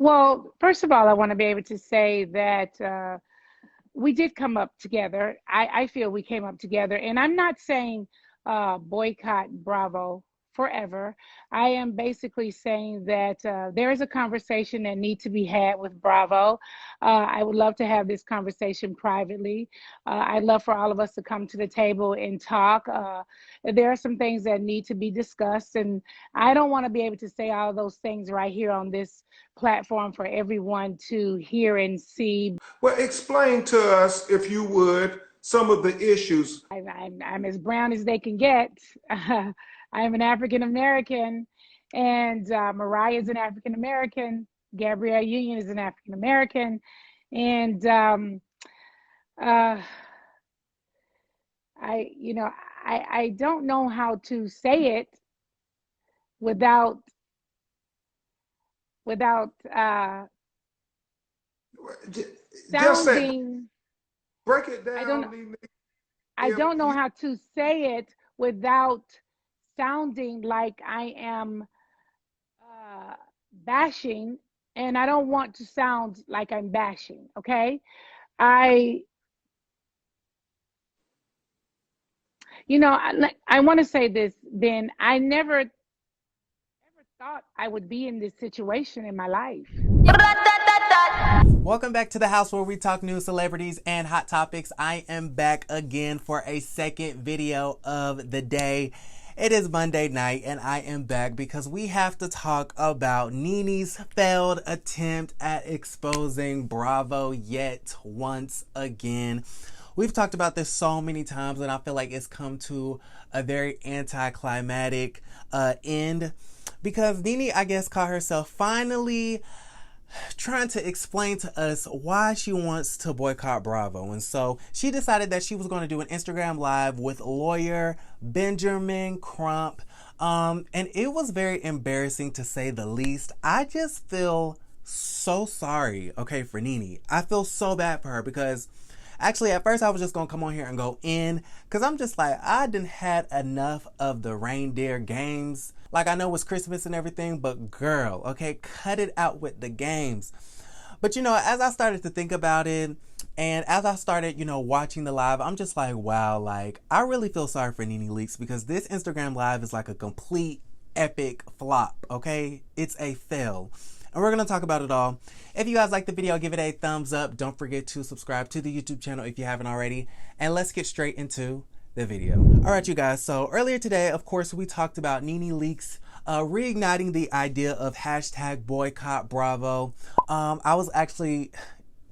Well, first of all, I want to be able to say that we did come up together. I feel we came up together, and I'm not saying boycott Bravo forever. I am basically saying that there is a conversation that needs to be had with Bravo. I would love to have this conversation privately. I'd love for all of us to come to the table and talk. There are some things that need to be discussed, and I don't want to be able to say all those things right here on this platform for everyone to hear and see. Well, explain to us, if you would, some of the issues. I'm as brown as they can get. I am an African American, and Mariah is an African American. Gabrielle Union is an African American, and uh, I don't know how to say it without without Just say, sounding. break it I don't down, NeNe. I If don't know you, how to say it without sounding like I am bashing, and I don't want to sound like I'm bashing. Okay, I I want to say this, Ben. I never thought I would be in this situation in my life. Welcome back to the house where we talk news, celebrities, and hot topics. I am back again for a second video of the day. It is Monday night and I am back because we have to talk about NeNe's failed attempt at exposing Bravo yet once again. We've talked about this so many times and I feel like it's come to a very anticlimactic end because NeNe, I guess, caught herself finally trying to explain to us why she wants to boycott Bravo. And so she decided that she was going to do an Instagram live with lawyer Benjamin Crump. And it was very embarrassing to say the least. I just feel so sorry, okay, for NeNe. I feel so bad for her because actually at first I was just going to come on here and go in because I'm just like, I done had enough of the reindeer games. Like, I know it's Christmas and everything, but girl, okay, cut it out with the games. But, as I started to think about it and as I started, watching the live, I'm just like, wow, like, I really feel sorry for NeNe Leakes because this Instagram live is like a complete epic flop, okay? It's a fail. And we're going to talk about it all. If you guys like the video, give it a thumbs up. Don't forget to subscribe to the YouTube channel if you haven't already. And let's get straight into the video. All right, you guys. So earlier today, of course, we talked about NeNe Leakes reigniting the idea of hashtag boycott Bravo. I was actually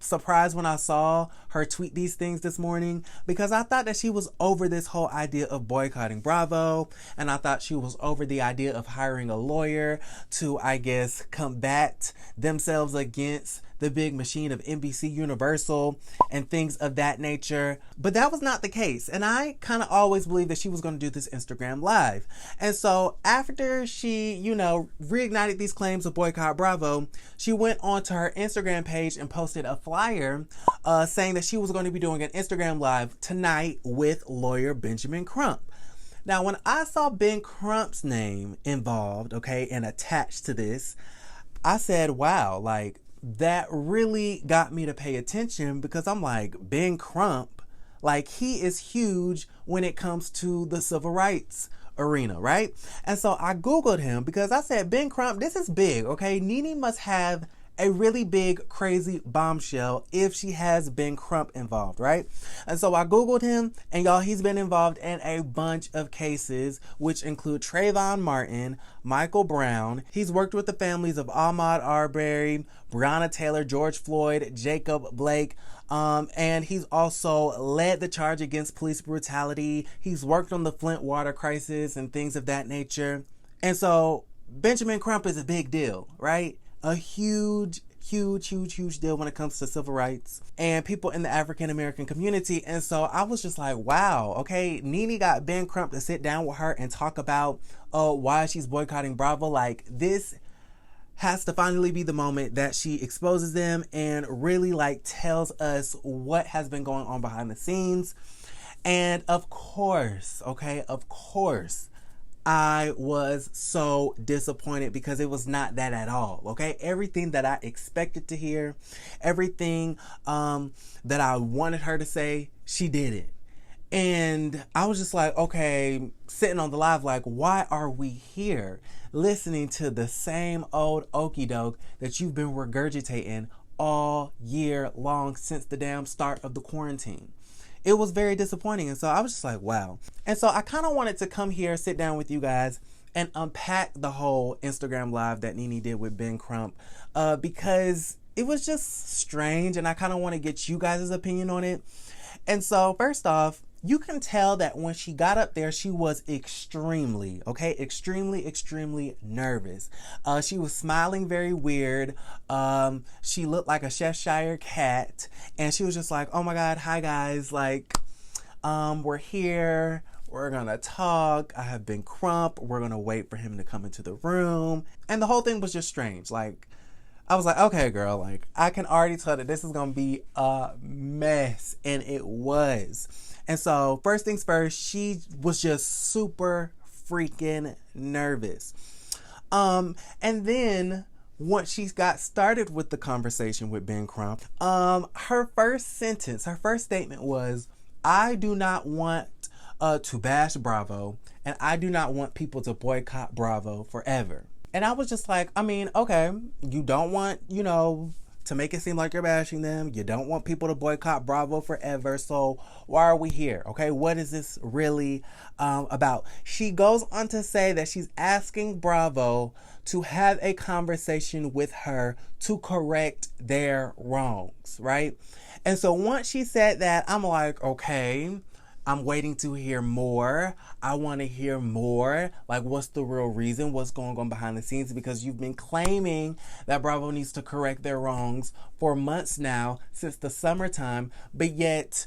surprised when I saw her tweet these things this morning because I thought that she was over this whole idea of boycotting Bravo, and I thought she was over the idea of hiring a lawyer to, I guess, combat themselves against the big machine of NBC Universal and things of that nature. But that was not the case. And I kind of always believed that she was going to do this Instagram live. And so after she, reignited these claims of boycott Bravo, she went onto her Instagram page and posted a flyer saying that she was going to be doing an Instagram live tonight with lawyer Benjamin Crump. Now, when I saw Ben Crump's name involved, okay, and attached to this, I said, wow, like, that really got me to pay attention because I'm like, Ben Crump, like, he is huge when it comes to the civil rights arena, right? And so I Googled him because I said, Ben Crump, this is big, okay? NeNe must have a really big, crazy bombshell if she has Ben Crump involved, right? And so I Googled him, and y'all, he's been involved in a bunch of cases, which include Trayvon Martin, Michael Brown. He's worked with the families of Ahmaud Arbery, Breonna Taylor, George Floyd, Jacob Blake, and he's also led the charge against police brutality. He's worked on the Flint water crisis and things of that nature. And so Benjamin Crump is a big deal, right? A huge deal when it comes to civil rights and people in the African American community. And so I was just like, wow, okay, NeNe got Ben Crump to sit down with her and talk about why she's boycotting Bravo. Like, this has to finally be the moment that she exposes them and really tells us what has been going on behind the scenes. And of course, I was so disappointed because it was not that at all. Okay, everything that I expected to hear, everything that I wanted her to say, she didn't. And I was just like, okay, sitting on the live, like, why are we here listening to the same old okie doke that you've been regurgitating all year long since the damn start of the quarantine? It was very disappointing. And so I was just like, wow. And so I kind of wanted to come here, sit down with you guys, and unpack the whole Instagram live that NeNe did with Ben Crump, because it was just strange, and I kind of want to get you guys' opinion on it. And so first off, you can tell that when she got up there, she was extremely nervous. She was smiling very weird. She looked like a Cheshire cat, and she was just like, oh my God, hi guys, like, we're here. We're gonna talk. I have Ben Crump. We're gonna wait for him to come into the room. And the whole thing was just strange. Like, I was like, okay, girl, like, I can already tell that this is gonna be a mess. And it was. And so, first things first, she was just super freaking nervous. And then once she got started with the conversation with Ben Crump, her first statement was, I do not want to bash Bravo, and I do not want people to boycott Bravo forever. And I was just like, I mean, okay, you don't want, to make it seem like you're bashing them. You don't want people to boycott Bravo forever. So why are we here? Okay, what is this really about? She goes on to say that she's asking Bravo to have a conversation with her to correct their wrongs, right? And so once she said that, I'm like, okay, I'm waiting to hear more. I want to hear more. Like, what's the real reason? What's going on behind the scenes? Because you've been claiming that Bravo needs to correct their wrongs for months now, since the summertime, but yet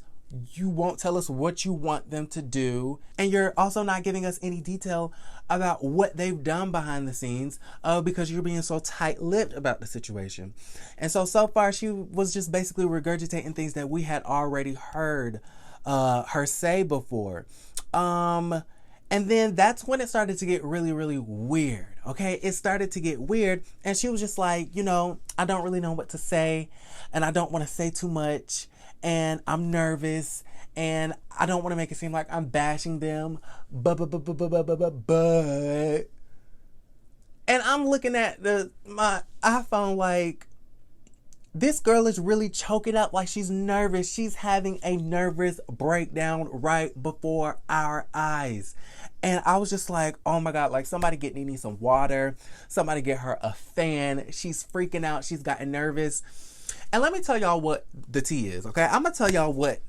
you won't tell us what you want them to do. And you're also not giving us any detail about what they've done behind the scenes, because you're being so tight-lipped about the situation. And so far, she was just basically regurgitating things that we had already heard her say before. And then that's when it started to get really, really weird. Okay, it started to get weird, and she was just like, I don't really know what to say, and I don't want to say too much, and I'm nervous, and I don't want to make it seem like I'm bashing them, but, and I'm looking at my iPhone like, this girl is really choking up, like she's nervous. She's having a nervous breakdown right before our eyes. And I was just like, oh my God, like, somebody get NeNe some water. Somebody get her a fan. She's freaking out. She's gotten nervous. And let me tell y'all what the tea is, okay? I'm going to tell y'all what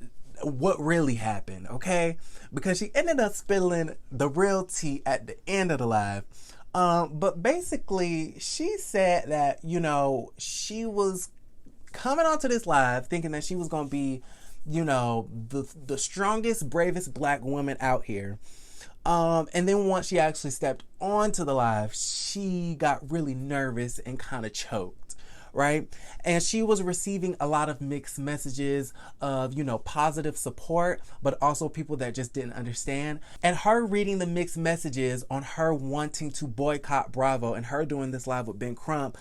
really happened, okay? Because she ended up spilling the real tea at the end of the live. But basically, she said that, she was coming onto this live thinking that she was going to be, the strongest, bravest black woman out here. And then once she actually stepped onto the live, she got really nervous and kind of choked. Right? And she was receiving a lot of mixed messages of, positive support, but also people that just didn't understand. And her reading the mixed messages on her wanting to boycott Bravo and her doing this live with Ben Crump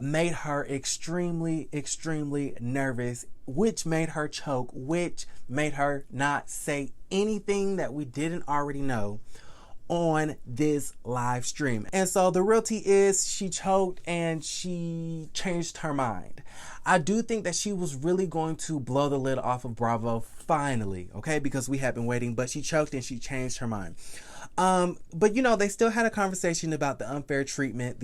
made her extremely, extremely nervous, which made her choke, which made her not say anything that we didn't already know on this live stream. And so the real tea is she choked and she changed her mind. I do think that she was really going to blow the lid off of Bravo finally, okay, because we had been waiting, but she choked and she changed her mind. But they still had a conversation about the unfair treatment,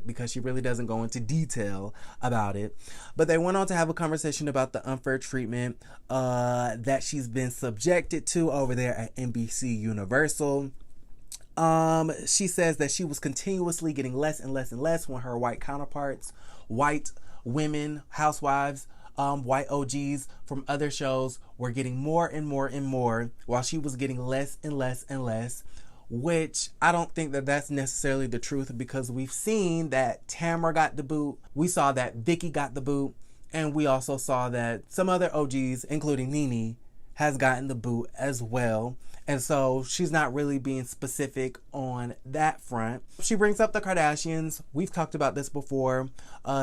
because she really doesn't go into detail about it. But they went on to have a conversation about the unfair treatment that she's been subjected to over there at NBC Universal. She says that she was continuously getting less and less and less when her white counterparts, white women, housewives, white OGs from other shows were getting more and more and more, while she was getting less and less and less, which I don't think that that's necessarily the truth, because we've seen that Tamara got the boot, we saw that Vicky got the boot, and we also saw that some other OGs, including NeNe, has gotten the boot as well. And so she's not really being specific on that front. She brings up the Kardashians. We've talked about this before,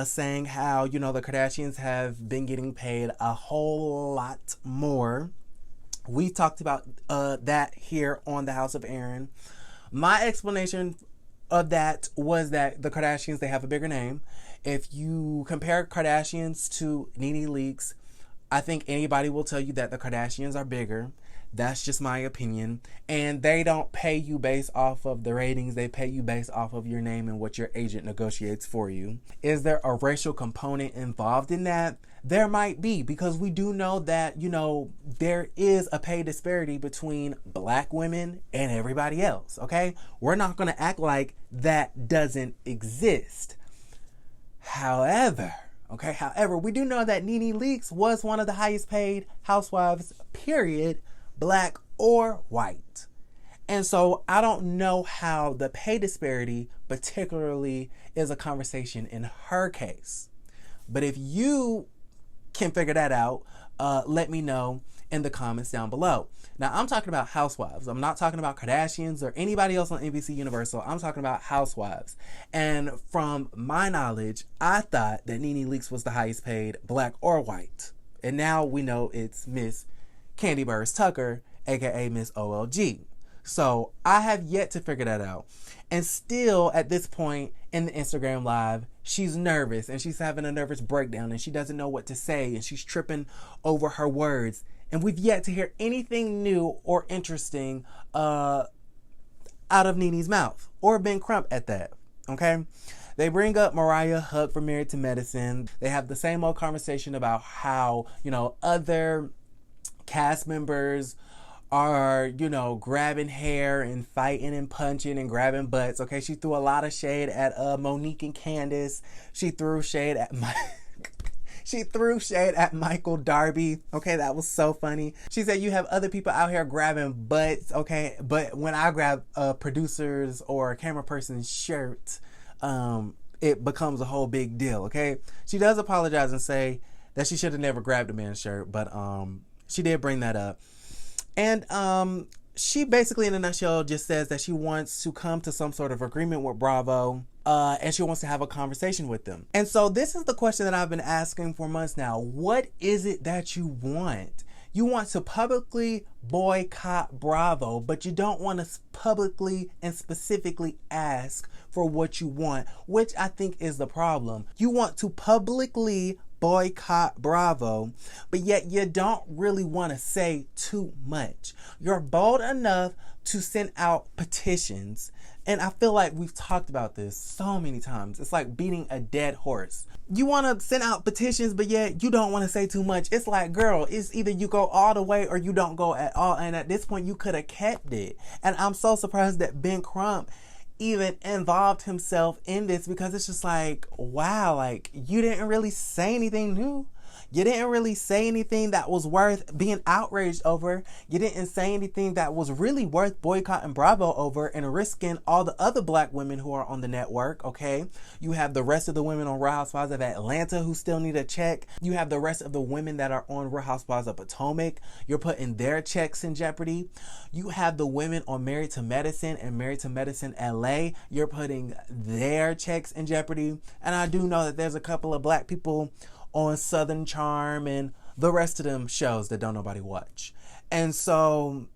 saying how, the Kardashians have been getting paid a whole lot more. We talked about that here on the House of Aaron. My explanation of that was that the Kardashians, they have a bigger name. If you compare Kardashians to NeNe Leakes, I think anybody will tell you that the Kardashians are bigger. That's just my opinion. And they don't pay you based off of the ratings. They pay you based off of your name and what your agent negotiates for you. Is there a racial component involved in that? There might be, because we do know that, there is a pay disparity between black women and everybody else, okay? We're not going to act like that doesn't exist. However, we do know that NeNe Leakes was one of the highest paid housewives, period, black or white. And so I don't know how the pay disparity particularly is a conversation in her case. But if you can figure that out, let me know in the comments down below. Now, I'm talking about housewives. I'm not talking about Kardashians or anybody else on NBC Universal. I'm talking about housewives. And from my knowledge, I thought that NeNe Leakes was the highest paid, black or white. And now we know it's Miss Candy Burrs Tucker, aka Miss OLG. So I have yet to figure that out. And still at this point in the Instagram live, she's nervous and she's having a nervous breakdown and she doesn't know what to say and she's tripping over her words. And we've yet to hear anything new or interesting out of NeNe's mouth, or Ben Crump at that, okay? They bring up Mariah Huq from Married to Medicine. They have the same old conversation about how, other cast members are, grabbing hair and fighting and punching and grabbing butts, okay? She threw a lot of shade at Monique and Candace. She threw shade at Michael Darby. Okay, that was so funny. She said you have other people out here grabbing butts, okay? But when I grab a producer's or a camera person's shirt, it becomes a whole big deal, okay? She does apologize and say that she should have never grabbed a man's shirt, but she did bring that up. And she basically, in a nutshell, just says that she wants to come to some sort of agreement with Bravo, and she wants to have a conversation with them. And so this is the question that I've been asking for months now. What is it that you want? You want to publicly boycott Bravo, but you don't want to publicly and specifically ask for what you want, which I think is the problem. You want to publicly boycott Bravo, but yet you don't really want to say too much. You're bold enough to send out petitions, and I feel like we've talked about this so many times. It's like beating a dead horse. You want to send out petitions, but yet you don't want to say too much. It's like, girl, it's either you go all the way or you don't go at all, and at this point you could have kept it. And I'm so surprised that Ben Crump even involved himself in this, because it's just like, wow, like, you didn't really say anything new. You didn't really say anything that was worth being outraged over. You didn't say anything that was really worth boycotting Bravo over and risking all the other black women who are on the network, okay? You have the rest of the women on Real Housewives of Atlanta who still need a check. You have the rest of the women that are on Real Housewives of Potomac. You're putting their checks in jeopardy. You have the women on Married to Medicine and Married to Medicine LA. You're putting their checks in jeopardy. And I do know that there's a couple of black people on Southern Charm and the rest of them shows that don't nobody watch. And so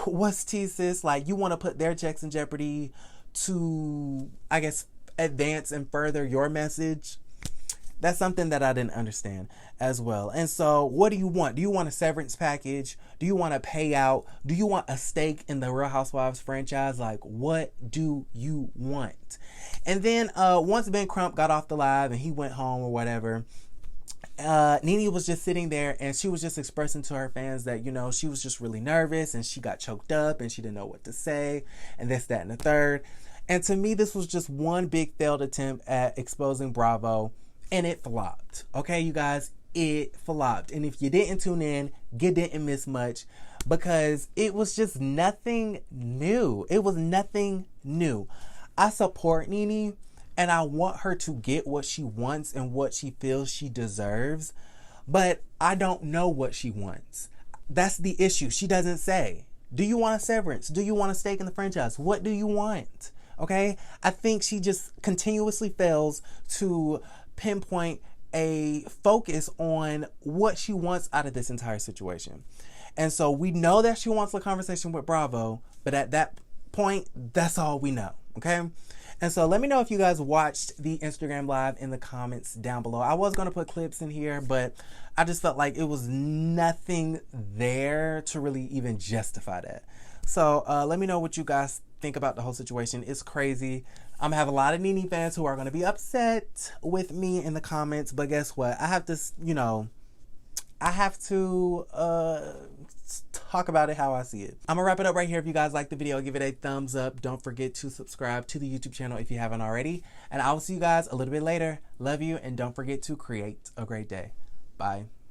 what's tea, sis? Like, you want to put their checks in jeopardy to, I guess, advance and further your message? That's something that I didn't understand as well. And so what do you want? Do you want a severance package? Do you want a payout? Do you want a stake in the Real Housewives franchise? Like, what do you want? And then once Ben Crump got off the live and he went home or whatever, NeNe was just sitting there and she was just expressing to her fans that, she was just really nervous and she got choked up and she didn't know what to say and this, that, and the third. And to me, this was just one big failed attempt at exposing Bravo, and it flopped. Okay, you guys, it flopped. And if you didn't tune in, you didn't miss much, because it was just nothing new. It was nothing new. I support NeNe, and I want her to get what she wants and what she feels she deserves. But I don't know what she wants. That's the issue. She doesn't say. Do you want a severance? Do you want a stake in the franchise? What do you want? Okay? I think she just continuously fails to pinpoint a focus on what she wants out of this entire situation. And so we know that she wants a conversation with Bravo, but at that point, that's all we know. Okay? And so let me know if you guys watched the Instagram live in the comments down below. I was going to put clips in here, but I just felt like it was nothing there to really even justify that. So let me know what you guys think about the whole situation. It's crazy. I'm gonna have a lot of NeNe fans who are going to be upset with me in the comments, but guess what? I have to, you know, I have to talk about it how I see it. I'm gonna wrap it up right here. If you guys like the video, give it a thumbs up. Don't forget to subscribe to the YouTube channel if you haven't already. And I will see you guys a little bit later. Love you, and don't forget to create a great day. Bye.